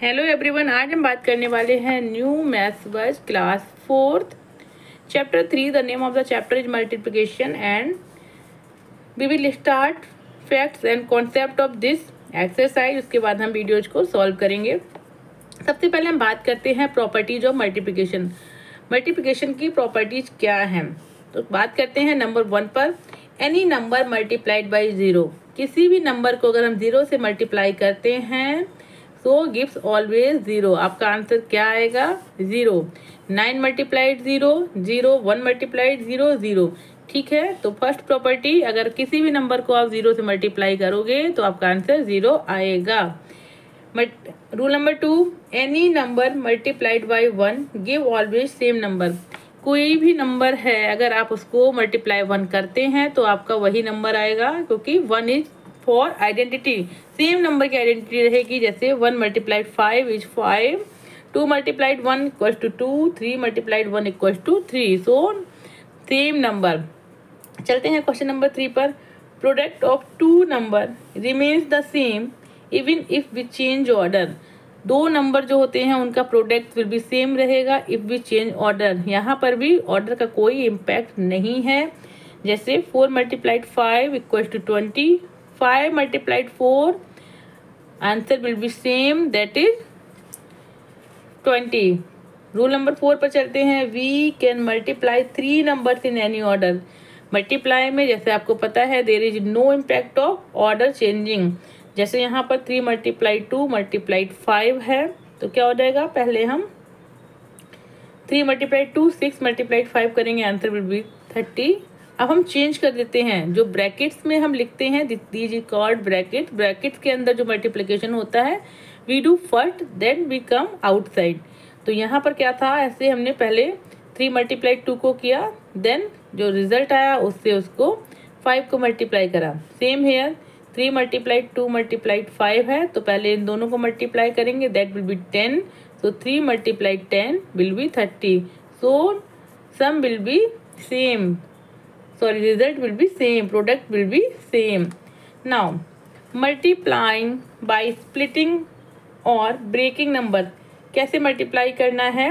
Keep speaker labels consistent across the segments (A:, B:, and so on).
A: Hello everyone, आज हम बात करने वाले हैं new maths verse class 4th chapter 3। The name of the chapter is multiplication and we will start facts and concept of this exercise. उसके बाद हम वीडियोज को सॉल्व करेंगे। सबसे पहले हम बात करते हैं प्रॉपर्टीज ऑफ मल्टीप्लिकेशन। मल्टीप्लिकेशन की प्रॉपर्टीज क्या हैं, तो बात करते हैं नंबर 1 पर। एनी नंबर मल्टीप्लाइड बाई 0, किसी भी नंबर को अगर हम 0 से मल्टीप्लाई करते हैं सो गिव्स ऑलवेज 0। आपका आंसर क्या आएगा? 0। 9 मल्टीप्लाइड 0 0, 1 मल्टीप्लाइड 0 0। ठीक है, तो फर्स्ट प्रॉपर्टी, अगर किसी भी नंबर को आप 0 से मल्टीप्लाई करोगे तो आपका आंसर 0 आएगा। Rule number 2, any number multiplied by 1 give always same number. कोई भी नंबर है अगर आप उसको मल्टीप्लाई 1 करते हैं तो आपका वही नंबर आएगा, क्योंकि 1 is for identity. Same number की आइडेंटिटी रहेगी। जैसे 1 multiplied 5 is 5, 2 multiplied 1 equals to 2, 3 multiplied 1 equals to 3। So same number. चलते हैं क्वेश्चन नंबर 3 पर। Product of two number remains the same even if we change order. दो number जो होते हैं उनका प्रोडक्ट विल बी सेम रहेगा इफ वी चेंज ऑर्डर। यहाँ पर भी ऑर्डर का कोई इम्पैक्ट नहीं है। जैसे 4 multiplied 5 equals to 20, 5 multiplied 4, answer will be same, that is 20। Rule number 4 पर चलते हैं। We can multiply 3 numbers in any order. Multiply में जैसे आपको पता है there is no impact of order changing. जैसे यहाँ पर 3 मल्टीप्लाइड 2 मल्टीप्लाइड 5 है, तो क्या हो जाएगा? पहले हम 3 मल्टीप्लाइड 2 6 मल्टीप्लाइड 5 करेंगे, आंसर विल बी 30। अब हम चेंज कर देते हैं, जो ब्रैकेट्स में हम लिखते हैं these is called bracket. Brackets के अंदर जो मल्टीप्लिकेशन होता है we do first then we come outside. तो यहाँ पर क्या था, ऐसे हमने पहले 3 मल्टीप्लाइड 2 को किया, देन जो रिजल्ट आया उससे उसको 5 को मल्टीप्लाई करा। सेम हेयर 3 मल्टीप्लाइड 2 मल्टीप्लाइड 5 है, तो पहले इन दोनों को मल्टीप्लाई करेंगे, that will be 10। So 3 multiplied 10 will be 30। So sum will be same, sorry, result will be same, product will be same. Now multiplying by splitting और breaking number, कैसे multiply करना है?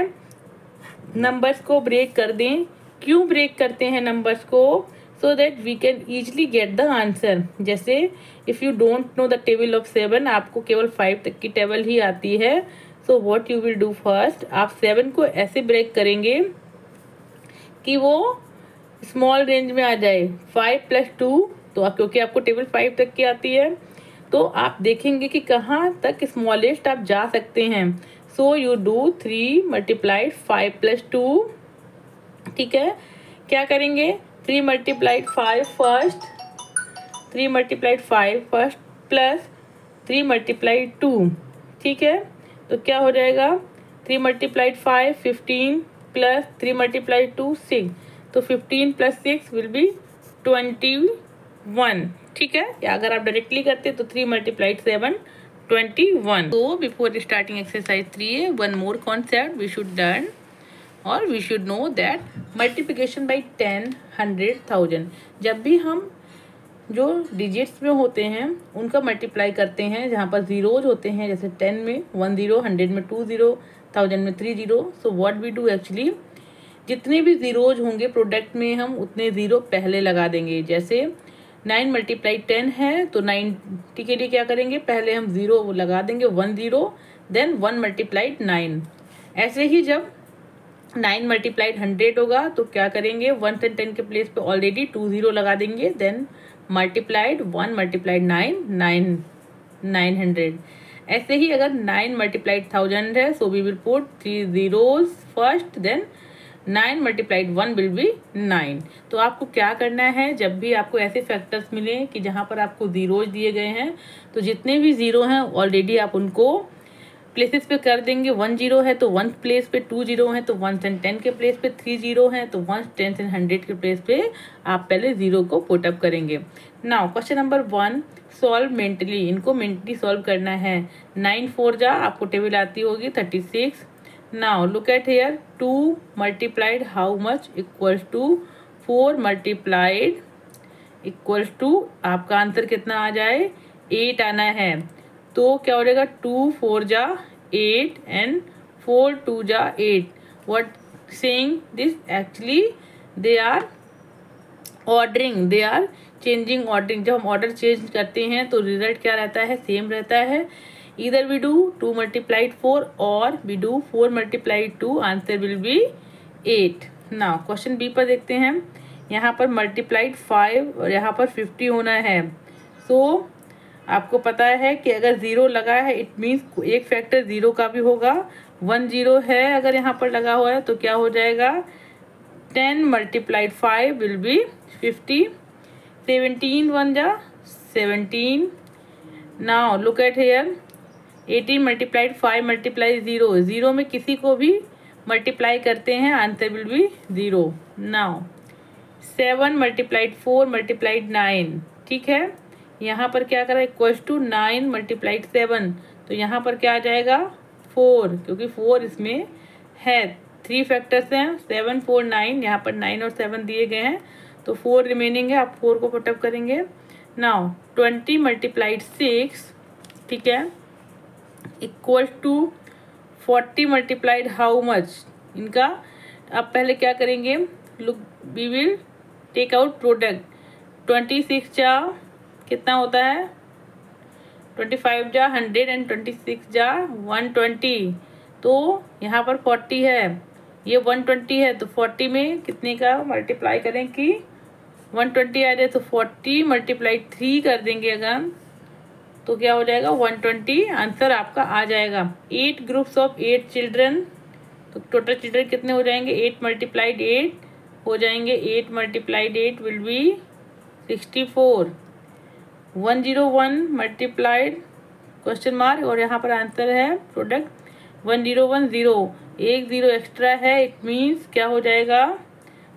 A: नंबर्स को ब्रेक कर दें। क्यों break करते हैं नंबर्स को? So that we can easily get the answer. जैसे if you don't know the table of 7, आपको केवल 5 तक की टेबल ही आती है, so what you will do first, आप 7 को ऐसे ब्रेक करेंगे कि वो स्मॉल रेंज में आ जाए। 5 + 2, तो क्योंकि आपको टेबल 5 तक की आती है तो आप देखेंगे कि कहाँ तक स्मॉलेस्ट आप जा सकते हैं। So you do 3 multiplied 5 + 2। ठीक है, क्या करेंगे? 3 multiplied 5 first, 3 multiplied 5 first plus 3 multiplied 2। ठीक है, तो क्या हो जाएगा? 3 मल्टीप्लाइड 5 15 प्लस 3 मल्टीप्लाइड 2 6, तो 15 + 6 विल बी 21। ठीक है, या अगर आप डायरेक्टली करते तो 3 मल्टीप्लाइड 7 21। तो before starting exercise 3 one more concept we should learn और we should know that multiplication by 10 100 1000। जब भी हम जो डिजिट्स में होते हैं उनका मल्टीप्लाई करते हैं, जहाँ पर जीरोज होते हैं, जैसे 10 में 1 0, 100 में 2 0, 1000 में 3 0। So what we do actually, जितने भी जीरोज होंगे प्रोडक्ट में हम उतने जीरो पहले लगा देंगे। जैसे 9 मल्टीप्लाइड 10 है, तो 90 के लिए क्या करेंगे? पहले हम 0 लगा देंगे, 1 0, देन 1 मल्टीप्लाइड 9। ऐसे ही जब 9 मल्टीप्लाइड 100 होगा तो क्या करेंगे? 110 के प्लेस पे ऑलरेडी 2 0 लगा देंगे, देन मल्टीप्लाइड 1 मल्टीप्लाइड 9 900। ऐसे ही अगर 9 मल्टीप्लाइड 1000 है, so we will put 3 zeros first, then 9 multiplied 1 will be 9। तो आपको क्या करना है, जब भी आपको ऐसे फैक्टर्स मिले कि जहाँ पर आपको जीरोज दिए गए हैं, तो जितने भी जीरो हैं ऑलरेडी आप उनको प्लेसेस पे कर देंगे। 1 0 है तो 1 प्लेस पे, 2 0 है तो 1 and 10 के प्लेस पे, 3 0 है तो 1 10 and 100 के प्लेस पे आप पहले 0 को पुटअप करेंगे। Now question number 1, solve mentally. इनको मेंटली सॉल्व करना है। 9 4 जा, आपको टेबल आती होगी 36। Now look at here, 2 multiplied how much equals to 4 multiplied equals to, आपका आंसर कितना आ जाए? 8 आना है। तो क्या हो जाएगा? 2 4 जा 8 and 4 2 जा 8. What saying this? Actually they are ordering, they are changing ordering. जब हम ऑर्डर चेंज करते हैं तो रिजल्ट क्या रहता है? सेम रहता है. इधर वी डू 2 मल्टीप्लाइड 4 और we do 4 multiplied 2. Answer will be 8. Now question B पर देखते हैं. यहाँ पर मल्टीप्लाइड 5 और यहाँ पर 50 होना है. सो आपको पता है कि अगर 0 लगा है इट मीन्स एक फैक्टर 0 का भी होगा. 1 0 है अगर यहाँ पर लगा हुआ है तो क्या हो जाएगा? 10 मल्टीप्लाइड 5 विल बी 50. 17 1 जा 17. Now look at here. 18 multiplied 5 multiply 0. 0 में किसी को भी मल्टीप्लाई करते हैं, answer will be 0. Now 7 multiplied 4 multiplied 9. ठीक है, यहाँ पर क्या करा? Equals to 9 multiplied 7. तो यहाँ पर क्या आ जाएगा? 4, क्योंकि 4 इसमें है. 3 फैक्टर्स हैं, 7 4 9. यहाँ पर 9 और 7 दिए गए हैं तो 4 रिमेनिंग है. आप 4 को पुटअप करेंगे. नाउ 20 मल्टीप्लाइड 6, ठीक है, equal to 40 multiplied how much? इनका अब पहले क्या करेंगे? Look, we will take out product. 26 जा कितना होता है? 25 जा 100 एंड 26 जा 120. तो यहाँ पर 40 है, ये 120 है, तो 40 में कितने का मल्टीप्लाई करें कि 120 आ जाए? तो 40 मल्टीप्लाई 3 कर देंगे अगर, तो क्या हो जाएगा? 120. आंसर आपका आ जाएगा. 8 ग्रुप्स ऑफ 8 चिल्ड्रन. तो टोटल चिल्ड्रन कितने हो जाएंगे? 8 मल्टीप्लाइड 8 हो जाएंगे. 8 multiplied 8 will be 64. 101 multiplied question mark और यहाँ पर आंसर है प्रोडक्ट 1010. एक 0 एक्स्ट्रा है, इट मीन्स क्या हो जाएगा?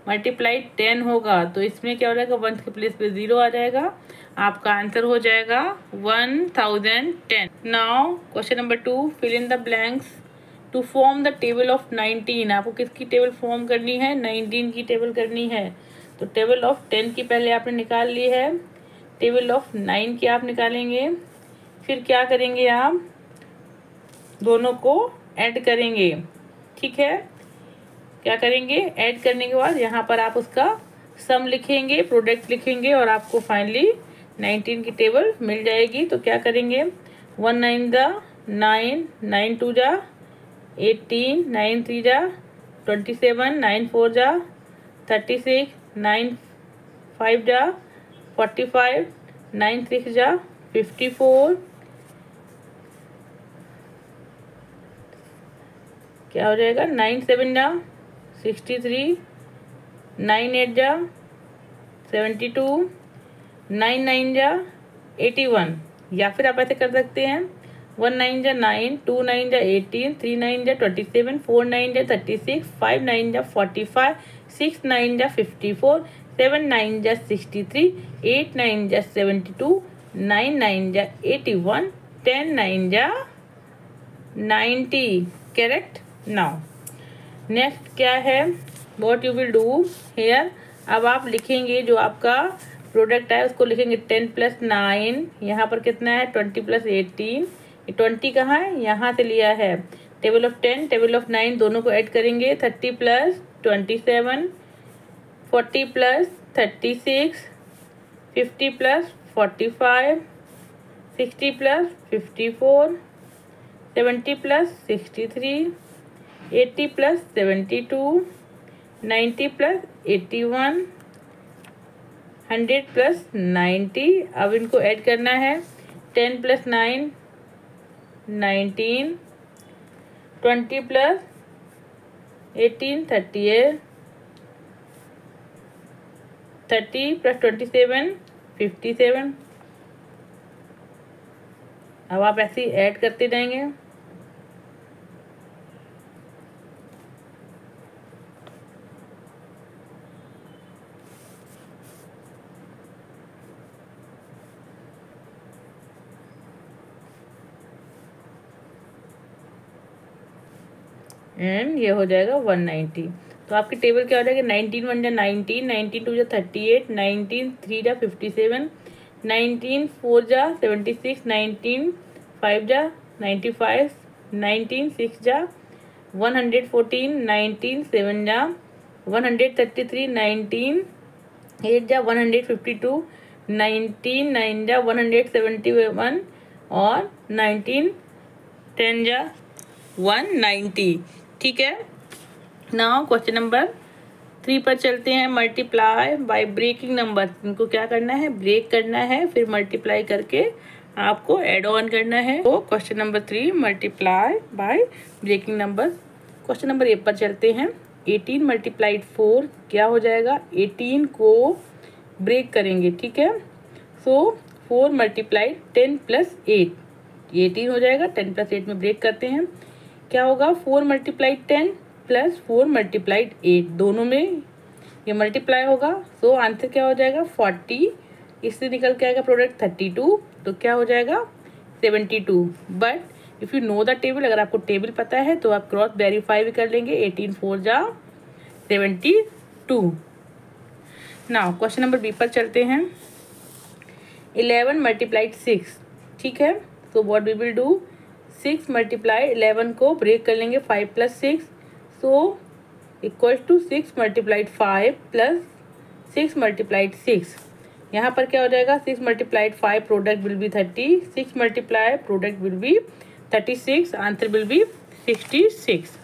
A: मल्टीप्लाइड 10 होगा. तो इसमें क्या हो जाएगा? 1 के प्लेस पे 0 आ जाएगा. आपका आंसर हो जाएगा 1010. Now question number 2, fill in the blanks to form the table of 19. आपको किसकी टेबल फॉर्म करनी है? 19 की टेबल करनी है. तो टेबल ऑफ 10 की पहले आपने निकाल ली है, टेबल ऑफ 9 की आप निकालेंगे. फिर क्या करेंगे? आप दोनों को ऐड करेंगे. ठीक है, क्या करेंगे? ऐड करने के बाद यहाँ पर आप उसका सम लिखेंगे, प्रोडक्ट लिखेंगे और आपको फाइनली 19 की टेबल मिल जाएगी. तो क्या करेंगे? 1 9 जा 9, 9 2 जा 18, 9 3 जा 27, 9 4 जा 36, 9 5 जा 45, 9 6 जा 54. क्या हो जाएगा? 9 7 जा 63, 9 8 जा 72, 9 9 जा 81. या फिर आप ऐसे कर सकते हैं 1 9 जा 9, 2 9 जा 18, 3 9 जा 27, 4 9 जा 36, 5 9 जा 45, 6 9 जा 54, 7 9 जा 63, 8 9 जा 72, 9 9 जा 81, 10 9 जा 90. करेक्ट. नाउ नेक्स्ट क्या है? What you will do here. अब आप लिखेंगे जो आपका प्रोडक्ट है उसको लिखेंगे 10 + 9. यहाँ पर कितना है? 20 + 18. 20 कहाँ है? यहाँ से लिया है. टेबल ऑफ 10 टेबल ऑफ 9 दोनों को ऐड करेंगे. 30 + 27, 40 + 36, 50 + 45, 60 + 54, 70 + 63, 80 + 72, 90 + 81, 100 + 90. अब इनको ऐड करना है. 10 + 9 19, 20 + 18 38, 30 + 27 57. अब आप ऐसे ही ऐड करते जाएंगे. एंड ये हो जाएगा 190. तो आपकी टेबल क्या हो जाएगी? 19 1 जा 19, 19 2 जा 38, 19 3 जा 57, 19 4 जा 76, 19 5 जा 95, 19 6 जा 114, 19 7 जा 133, 19 8 जा 152, 19 9 जा 171 और 19 10 जा 190। ठीक है, नाउ क्वेश्चन नंबर 3 पर चलते हैं। मल्टीप्लाई बाय ब्रेकिंग नंबर, इनको क्या करना है, ब्रेक करना है, फिर मल्टीप्लाई करके आपको एड ऑन करना है। तो question number 3 multiply by breaking number. Question number 8 पर चलते हैं। 18 मल्टीप्लाइड 4 क्या हो जाएगा, 18 को ब्रेक करेंगे। ठीक है, सो 4 मल्टीप्लाइड 10 प्लस 8, 18 हो जाएगा। 10 प्लस 8 में ब्रेक करते हैं, क्या होगा, 4 मल्टीप्लाइड 10 प्लस 4 मल्टीप्लाइड 8, दोनों में ये मल्टीप्लाई होगा। सो आंसर क्या हो जाएगा 40, इससे निकल के आएगा प्रोडक्ट 32, तो क्या हो जाएगा 72। But if you know the table, अगर आपको टेबल पता है तो आप क्रॉस वेरीफाई भी कर लेंगे। 18 4 जा 72। नाउ क्वेश्चन नंबर बी पर चलते हैं। 11 मल्टीप्लाइड 6, ठीक है, तो what we will do, 6 multiply 11 को ब्रेक कर लेंगे, 5 plus 6, so equal to 6 multiplied 5 plus 6 multiplied 6। यहाँ पर क्या हो जाएगा, 6 multiplied 5 product will be 30, 6 multiply product will be 36, answer will be 66।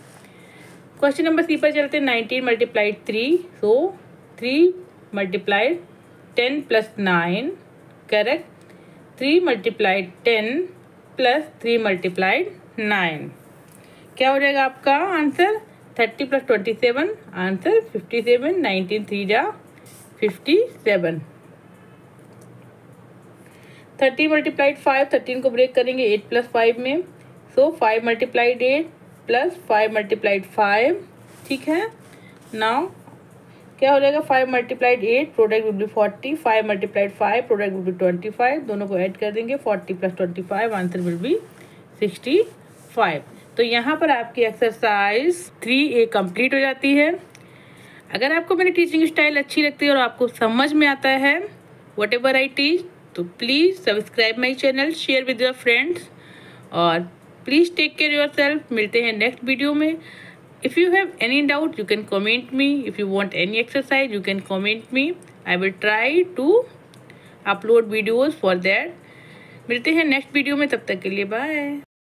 A: Question number C पर चलते हैं। 19 multiplied 3, so 3 multiplied 10 plus 9, correct. 3 multiplied 10 plus 3 multiplied 9, क्या हो जाएगा आपका आंसर, 30 प्लस 27, आंसर 57। 19 3 जा 57। 30 मल्टीप्लाइड 5, 13 को ब्रेक करेंगे 8 प्लस 5 में, सो 5 मल्टीप्लाइड 8 प्लस 5 मल्टीप्लाइड 5, ठीक है। नाउ क्या हो जाएगा, 5 multiplied 8 product will B 40, 5 multiplied 5 product will B 25, दोनों को ऐड कर देंगे, 40 प्लस 25, आंसर विल बी 65। तो यहाँ पर आपकी एक्सरसाइज 3A कंप्लीट हो जाती है। अगर आपको मेरी टीचिंग स्टाइल अच्छी लगती है और आपको समझ में आता है वट एवर आई टीच, तो please subscribe my channel, share with your friends और प्लीज़ टेक केयर योरसेल्फ। मिलते हैं नेक्स्ट वीडियो में। If you have any doubt you can comment me, if you want any exercise you can comment me, I will try to upload videos for that. मिलते हैं next video में, तब तक के लिए बाय।